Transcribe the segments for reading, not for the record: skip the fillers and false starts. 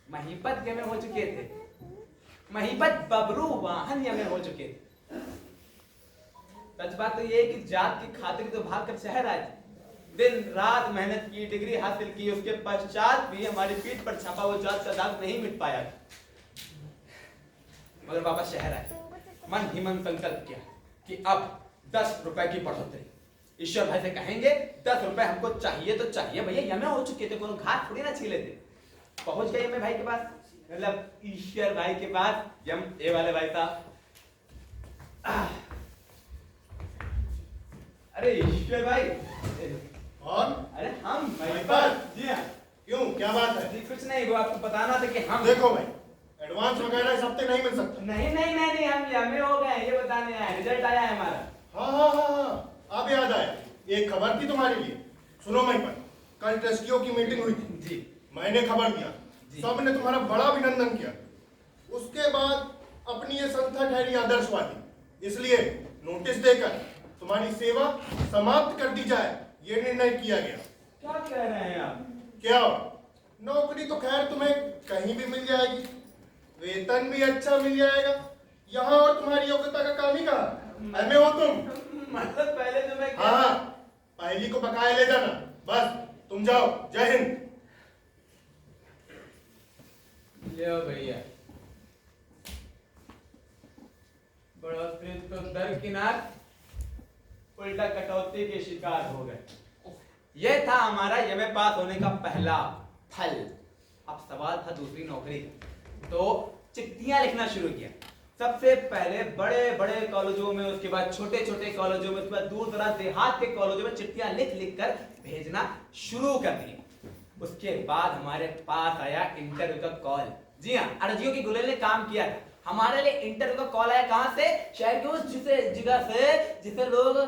महिपत यमे हो चुके थे, महिपत बबरू वाहन यमे हो चुके थे। सच बात तो ये कि जात की खातिर तो भागकर शहर आए, दिन रात मेहनत की, डिग्री हासिल की, उसके पश्चात भी हमारी पीठ पर छपा वो जात का दाग नहीं मिट पाया। मगर वापस शहर आए, मन ही मन संकल्प किया कि अब 10 रुपए की बढ़ोतरी। ईश्वर भाई से कहेंगे 10 रुपए हमको चाहिए तो चाहिए भैया, यमे हो चुके थे, कोनो घाट थोड़ी ना छीले थे। पहुंच गए यमे भाई के पास, मतलब ईश्वर भाई के पास, यम ए वाले भाई साहब। अरे ईश्वर भाई। कौन? अरे हम महिपत। जी हाँ। क्यों, क्या बात है? जी कुछ नहीं, वो आपको बताना था कि हम। देखो भाई, एडवांस वगैरह इस हफ्ते नहीं मिल सकता। नहीं, हम यमे हो गए, ये बताने आए, रिजल्ट आया है हमारा। हाँ, अब याद आया। एक खबर थी तुम्हारे लिए। सुनो महिपत, कल ट्रस्टियों की मीटिंग हुई थी जी। मैंने खबर दिया, सबने तुम्हारा बड़ा अभिनंदन किया। उसके बाद अपनी ये संस्था ठहरी आदर्शवादी, इसलिए नोटिस देकर तुम्हारी सेवा समाप्त कर दी जाए, ये निर्णय किया गया। क्या कह रहे हैं आप? क्या? नौकरी तो खैर तुम्हें कहीं भी मिल जाएगी, वेतन भी अच्छा मिल जाएगा, यहाँ और तुम्हारी योग्यता का काम ही कहा। एमए हो तुम। मतलब पहले जो मैं हाँ, पहली को बकाया ले जाना, बस तुम जाओ। जय हिंद। लो भैया, बढ़ोतरी तो दरकिनार, उल्टा कटौती के शिकार हो गए। यह था हमारा यमे पास होने का पहला फल। अब सवाल था दूसरी नौकरी का, तो चिट्ठियां लिखना शुरू किया। सबसे पहले बड़े बड़े कॉलेजों में, उसके बाद छोटे छोटे कॉलेजों में, उसके बाद दूर दराज देहात के कॉलेजों में चिट्ठियां लिख लिख कर भेजना शुरू कर दिए। उसके बाद हमारे पास आया इंटरव्यू का कॉल। जी हाँ, अर्जियों की गुलेल ने काम किया था। हमारे लिए इंटरव्यू का कॉल आया, कहां से? शहर के उस जगह से जिसे लोग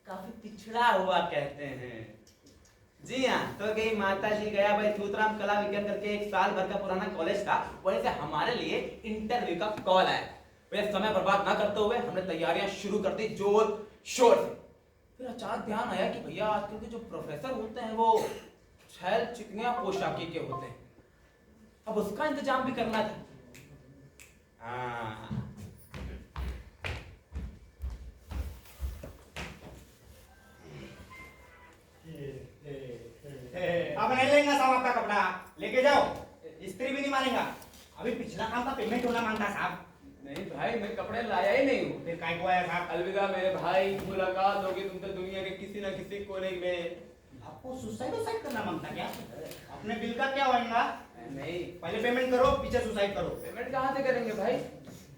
काफी पिछड़ा हुआ कहते हैं। जी हाँ, तो गई माता जी गया भाई, सूतराम कला विज्ञान करके एक साल भर का पुराना कॉलेज था, वहीं से हमारे लिए इंटरव्यू का कॉल आया। वह समय बर्बाद ना करते हुए हमने तैयारियां शुरू कर दी जोर शोर से। फिर अचानक ध्यान आया कि भैया आजकल के जो प्रोफेसर होते हैं वो छैल चिकनिया पोशाकी के होते हैं, अब उसका इंतजाम भी करना था। हाँ, अब नहीं लेंगे साहब आपका कपड़ा, लेके जाओ, इस्त्री भी नहीं मानेगा। अभी पिछला काम का पेमेंट होना मांगता साहब। नहीं भाई, मैं कपड़े लाया ही नहीं हूँ। फिर काय को आया साहब? अलविदा मेरे भाई, मुलाकात होगी तुमसे दुनिया के किसी न किसी कोने में। आपको सुसाइड करना मांगता क्या? अपने बिल का क्या होगा? नहीं, पहले पेमेंट करो, पीछे सुसाइड करो। पेमेंट कहाँ से करेंगे भाई?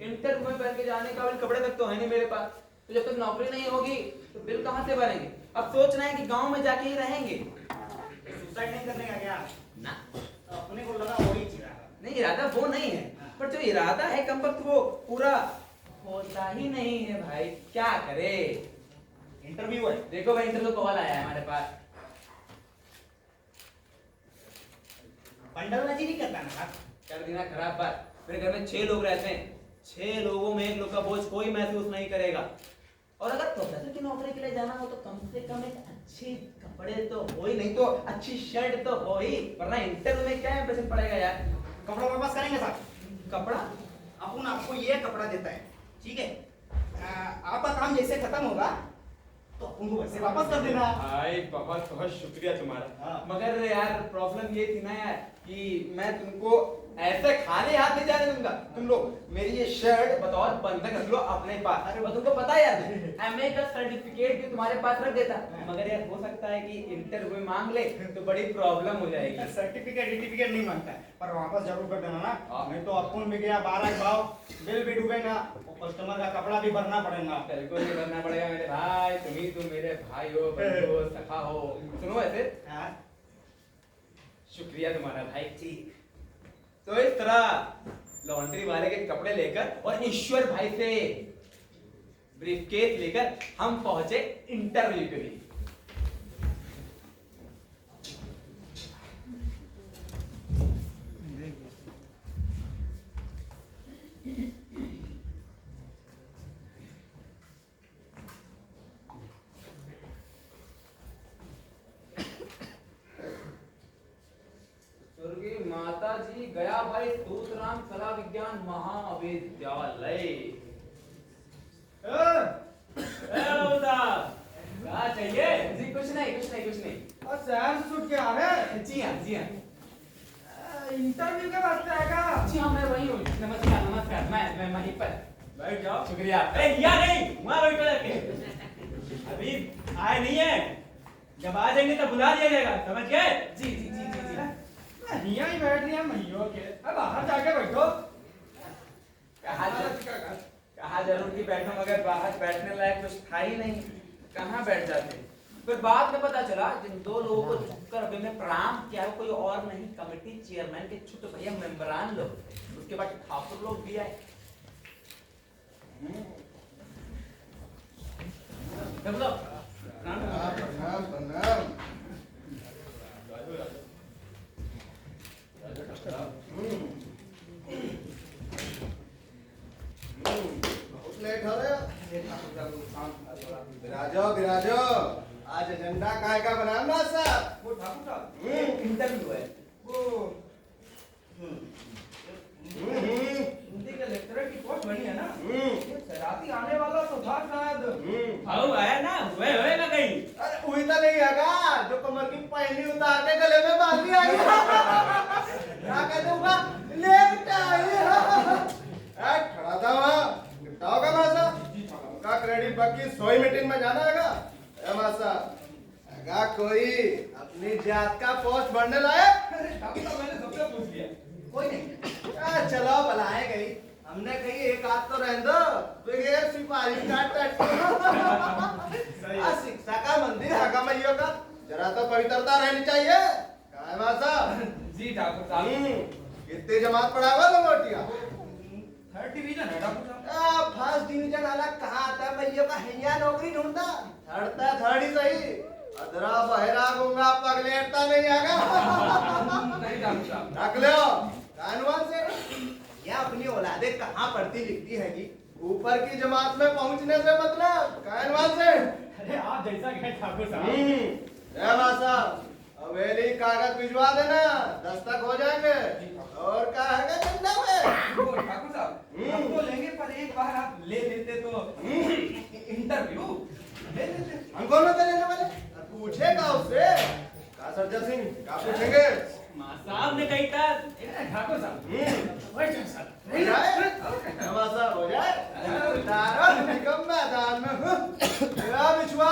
इंटरव्यू में पहन के जाने का कपड़े तक तो है नहीं मेरे पास, तो जब तक नौकरी नहीं होगी तो बिल कहाँ से भरेंगे? अब सोच रहे हैं कि गांव में जाके ही रहेंगे। सुसाइड नहीं करने का क्या ना, तो अपने को लगा वही चीज नहीं, इरादा वो नहीं है, पर जो इरादा है कम वक्त वो पूरा होता ही नहीं है भाई, क्या करे? इंटरव्यू है। देखो भाई, इंटरव्यू कॉल आया है हमारे पास। बंडलबाजी नहीं करता ना साहब? कर देना खराब बात। मेरे घर में 6 लोग रहते हैं, 6 लोगों में 1 लोग का बोझ कोई महसूस नहीं करेगा। और अगर प्रोफेसर की नौकरी के लिए जाना हो तो कम से कम एक अच्छे कपड़े तो हो ही, नहीं तो अच्छी शर्ट तो हो ही, वरना इंटरव्यू में क्या इंप्रेशन पड़ेगा यार। कपड़ा वापस करेंगे साहब? कपड़ा अपन आपको ये कपड़ा देता है, ठीक है? आपका काम जैसे खत्म होगा तो अपन को वैसे वापस कर देना। भाई बहुत बहुत शुक्रिया तुम्हारा। हाँ। मगर यार प्रॉब्लम ये थी ना यार कि मैं तुमको ऐसे खाली हाथ नहीं जाने दूंगा। तुम लोग मेरी ये शर्ट बतौर बंधक रख लो अपने पास। और तुमको पता है यार, एमए का सर्टिफिकेट भी तुम्हारे पास रख देता, मगर यार हो सकता है कि इंटरव्यू में मांग ले तो बड़ी प्रॉब्लम हो जाएगी। सर्टिफिकेट नहीं मांगता है, पर वापस जरूर कर देना ना। हाँ। नहीं तो अपन भी गया 12 भाव, बिल भी डूबेगा, और कस्टमर का कपड़ा भी भरना पड़ेगा। बिल्कुल नहीं करना पड़ेगा मेरे भाई, तुम मेरे भाई हो, बंधु हो, सखा हो। सुनो वैसे, हाँ? शुक्रिया तुम्हारा भाई। ठीक, तो इस तरह लॉन्ड्री वाले के कपड़े लेकर और ईश्वर भाई से ब्रीफकेस लेकर हम पहुंचे इंटरव्यू के लिए। स्वर्गीय माता जी गया भाई सूतराम कला विज्ञान महाविद्यालय। क्या चाहिए जी? कुछ नहीं। और शहर छूट के आ रहे? जी हाँ। इंटरव्यू के वास्ते आएगा? जी हाँ, मैं वही हूँ। नमस्कार। मैं वहीं पर। बैठ जाओ। शुक्रिया। या नहीं, वहाँ बैठो जाके। अभी आए नहीं है, जब आ जाएंगे तब बुला दिया जाएगा, समझ गए? जी। यहाँ ही बैठ रही है मैयो के। अब बाहर जाके बैठो। कहा जरूर कि बैठो, मगर बाहर बैठने लायक कुछ था ही नहीं। कहाँ बैठ जाते? फिर बाद में पता चला जिन दो लोगों को झुककर अभी में प्रणाम किया है कोई और नहीं, कमेटी चेयरमैन के छोटे भैया मेंबरान लोग। उसके बाद ठाकुर लोग भी आए। बहुत लेट हो रहे हो। विराजो आज एजेंडा काय का बनाना साहब? वो ठाकुर साहब इंटरव्यू है। वो हिंदी के लेक्चरर की पोस्ट बनी है ना? ये शरारती आने वाला तो था शायद। आओ आया ना, होएगा कहीं। अरे वही तो नहीं आगा जो कमर की पहली उतार के गले में बांध दी आई। क्या कहते होगा? खड़ा था वहाँ, निपटाओ का मासा। का क्रेडिट बाकी 100 मीटिंग में जाना है मासा। अगा कोई अपनी जात का पोस्ट बढ़ने लाए? ठाकुर साहब मैंने सबसे पूछ लिया, कोई नहीं। चलो भलाए गई, हमने कही एक आध तो रहने दो, बगैर सिपाही काट शिक्षा का मंदिर है का मैयो का, जरा तो पवित्रता रहनी चाहिए। काय मासा? जी ठाकुर साहब। कितनी जमात पढ़ावा लंगोटिया? 3rd डिवीजन है ठाकुर साहब। फर्स्ट डिवीजन वाला कहाँ आता है मैयो का? हैया नौकरी ढूंढता, थर्ड ही सही। अदरा बहरा गूंगा पगलेटता नहीं आगा। नहीं ठाकुर साहब। रख लो कानून से। यह अपनी औलादे कहाँ पढ़ती लिखती है कि ऊपर की जमात में पहुंचने से मतलब कानून से। अरे आप जैसा कहें ठाकुर साहब। मासा हवेली कागज भिजवा देना, दस्तक हो जाएंगे। और क्या है चंदा में? वो ठाकुर साहब हम तो लेंगे, पर एक बार आप ले लेते तो इंटरव्यू ले लेते। हमको न लेने वाले पूछेगा उससे। का सरजा सिंह क्या पूछेंगे? माँ साहब ने कही था। ठाकुर साहब हो जाए मासा, हो जाए तारा निकम मैदान में मेरा बिछुआ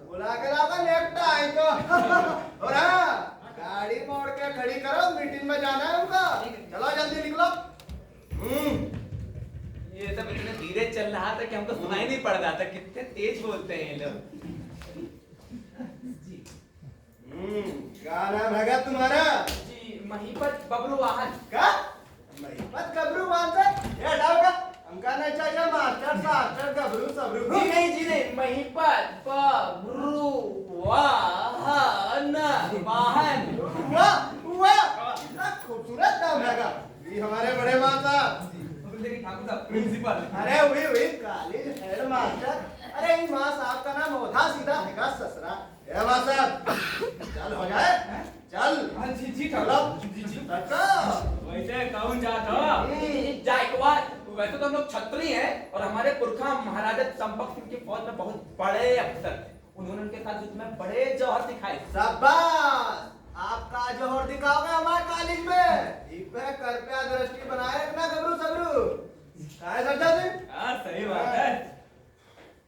बुला के लागा नेकटा आई तो। और हाँ, गाड़ी मोड़ के खड़ी करो, मीटिंग में जाना है उनका। चलो जल्दी निकलो। ये सब इतने धीरे चल रहा था कि हमको सुनाई नहीं पड़ रहा था। कितने तेज बोलते हैं ये लोग। क्या नाम है तुम्हारा? जी महिपत बबलू वाहन। क्या महिपत गबरू मानसर? ये हटाओ का, हमका नहीं चाहिए मास्टर सास्टर गबरू सबरू। जी नहीं महिपत बबलू वाहन। वाह कितना खूबसूरत नाम है का। ये हमारे बड़े माँ साहब। ठाकुर साहब प्रिंसिपल। अरे वही कॉलेज हेड मास्टर। अरे इन माँ साहब का नाम होधा सीधा है ससरा। ए माँ साहब चल हो जाए, चल। जी चलो वैसे कौन जात हो? जायकवाड। वैसे तो हम लोग छत्री हैं और हमारे पुरखा महाराजा चंपक सिंह की फौज में बहुत बड़े अफसर थे। उन्होंने उनके साथ युद्ध में बड़े जौहर दिखाए। शाबाश, आपका जोहर दिखाओगे हमारे कॉलेज में। इस पे कृपया दृष्टि बनाए रखना गबरू सबरू। काय सरजा सिंह? हाँ सही बात है।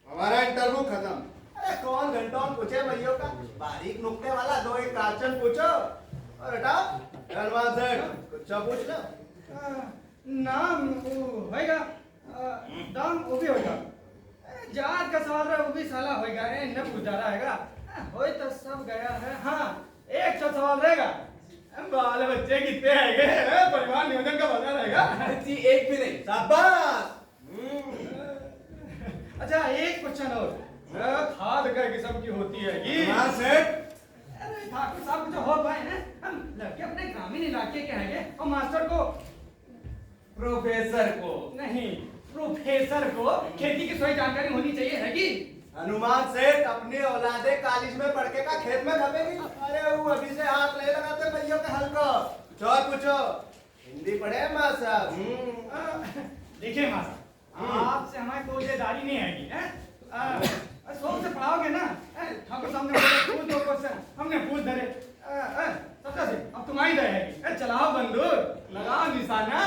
हमारा इंटरव्यू खत्म। अरे कौन घंटों पूछे भैया का? बारीक नुक्ते वाला दो एक क्वेश्चन पूछो और हटाओ। धन्यवाद सर, कुछ पूछ लो। नाम होएगा, दाम वो भी होएगा। जात का सवाल है वो भी साला होएगा। न पूछा रहेगा होए तो सब गया है। हाँ एक तो सवाल रहेगा, बाल बच्चे कितने हैं? परिवार नियोजन का पता रहेगा। जी एक भी नहीं। शाबाश। अच्छा एक क्वेश्चन और, खाद कै किस्म की होती है कि? हाँ सेठ। अरे ठाकुर साहब जो हो पाए हैं, हम लड़के अपने ग्रामीण इलाके के हैं और मास्टर को, प्रोफेसर को नहीं प्रोफेसर को खेती की सही जानकारी होनी चाहिए है कि? हनुमान सेठ अपनी औलादे कॉलेज में पढ़ के का खेत में खपेगी। अरे वो अभी से हाथ ले लगाते भैया के हल को। और पूछो हिंदी पढ़े माँ साहब देखिए मास्टर, आपसे हमारी कोई जिम्मेदारी नहीं आएगी हैं? शौक से पढ़ाओगे ना? ठाकुर साहब ने बोला पूछ दो क्वेश्चन, हमने पूछ धरे। सबका से अब तुम्हारी दया है। चलाओ बंदूक, लगाओ निशाना।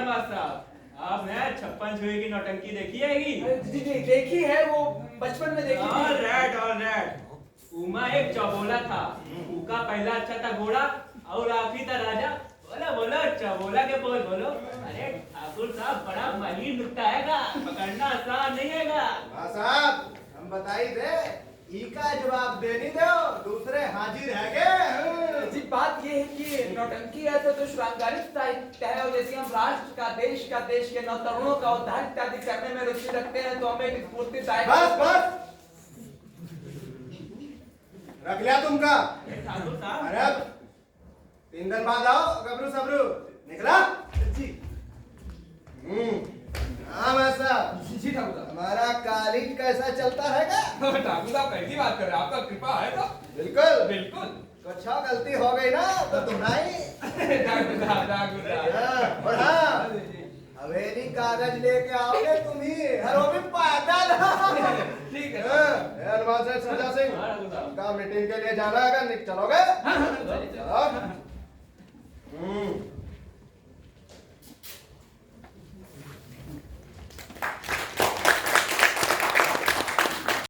मास्टर साहब, आपने 56 छुए की नौटंकी देखी हैगी? जी जी देखी है, वो बचपन में देखी थी। All right. उमा एक चौबोला था। उका पहला अच्छा था घोड़ा और आखिरी था राजा। बोलो बोलो चौबोला के बोल बोलो। अरे ठाकुर साहब बड़ा माहिर नुक्ता हैगा, पकड़ना आसान नहीं हैगा। माँ साहब हम बताई दे, ई का जवाब देनी दो, दूसरे हाजिर है जी बात ये है कि नौटंकी है तो श्रृंगारिक साहित्य है, और जैसे हम राष्ट्र का, देश के नौतरुणों का उद्धार इत्यादि करने में रुचि रखते हैं, तो हमें एक स्फूर्तिदायक। बस रख लिया तुमका। ठाकुर साहब अरे 3 दिन बाद आओ, गबरू सबरू निकला जी हाँ माँ साहब, जी ठाकुर साहब। हमारा कालीन कैसा चलता है का? ठाकुर साहब कैसी बात कर रहे हैं, आपका कृपा है तो। बिल्कुल बिल्कुल। कुछ गलती हो गई ना तो तुम्हारी। ठाकुर साहब। और हाँ, हवेली कागज लेके आओगे तुम ही, हर वो भी पैदल। ठीक है। हनुमान सेठ सरजा सिंह, हाँ, ठाकुर साहब। का मीटिंग के लिए जाना है, चलोगे? हाँ, हाँ,